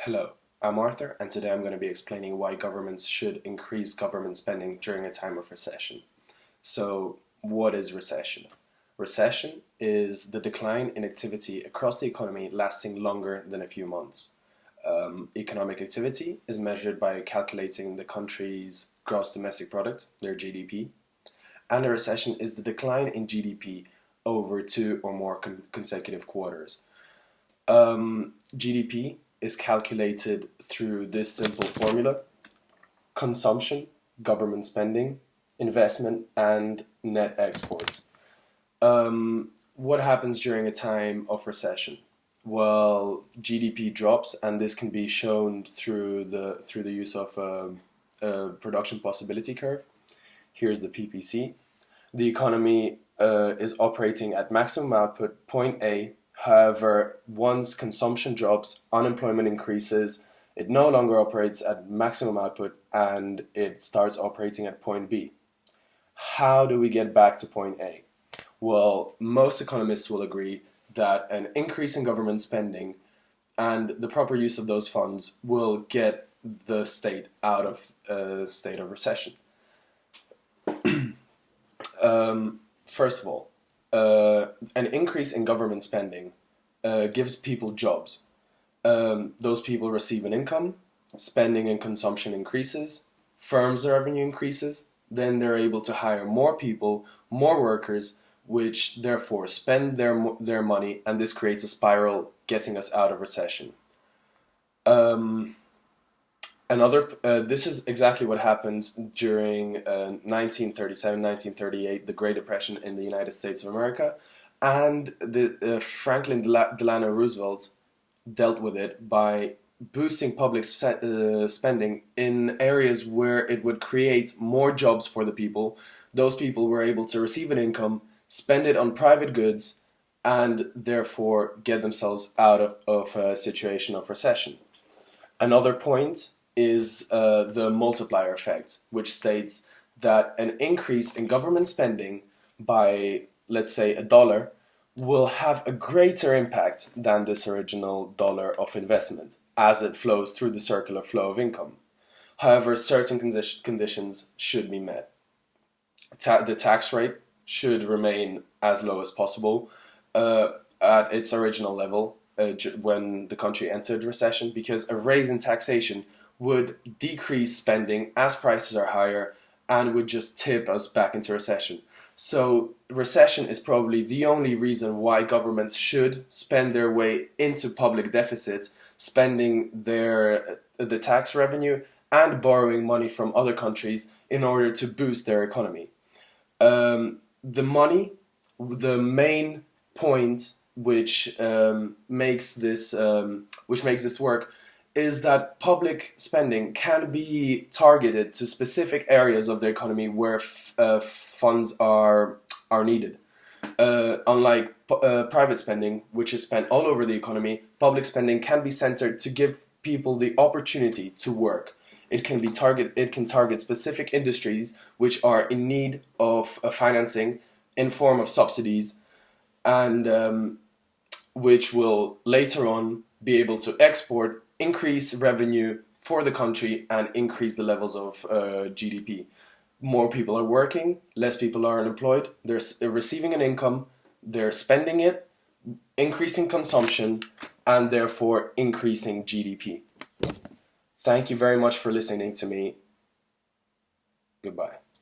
Hello, I'm Arthur, and today I'm going to be explaining why governments should increase government spending during a time of recession. So, what is recession? Recession is the decline in activity across the economy lasting longer than a few months. Economic activity is measured by calculating the country's gross domestic product, their GDP, and a recession is the decline in GDP over two or more consecutive quarters. GDP is calculated through this simple formula: consumption, government spending, investment, and net exports. What happens during a time of recession? Well, GDP drops, and this can be shown through the use of a production possibility curve. Here's the PPC. The economy is operating at maximum output, point A. However, once consumption drops, unemployment increases, it no longer operates at maximum output and it starts operating at point B. How do we get back to point A? Well, most economists will agree that an increase in government spending and the proper use of those funds will get the state out of a state of recession. First of all, an increase in government spending gives people jobs. Those people receive an income, spending and consumption increases, firms' revenue increases, then they're able to hire more people, more workers, which therefore spend their money, and this creates a spiral getting us out of recession. This is exactly what happened during 1937, 1938, the Great Depression in the United States of America, and Franklin Delano Roosevelt dealt with it by boosting public spending in areas where it would create more jobs for the people. Those people were able to receive an income, spend it on private goods, and therefore get themselves out of a situation of recession. Another point is the multiplier effect, which states that an increase in government spending by, let's say, $1 will have a greater impact than this original dollar of investment as it flows through the circular flow of income. However, certain conditions should be met. The tax rate should remain as low as possible at its original level when the country entered recession, because a raise in taxation would decrease spending as prices are higher and would just tip us back into recession. So recession is probably the only reason why governments should spend their way into public deficit, spending the tax revenue and borrowing money from other countries in order to boost their economy. The main point which makes this work is that public spending can be targeted to specific areas of the economy where funds are needed. Unlike private spending, which is spent all over the economy, public spending can be centered to give people the opportunity to work. It can target specific industries which are in need of financing in form of subsidies, and which will later on be able to export, increase revenue for the country, and increase the levels of GDP. More people are working, less people are unemployed, they're receiving an income, they're spending it, increasing consumption, and therefore increasing GDP. Thank you very much for listening to me. Goodbye.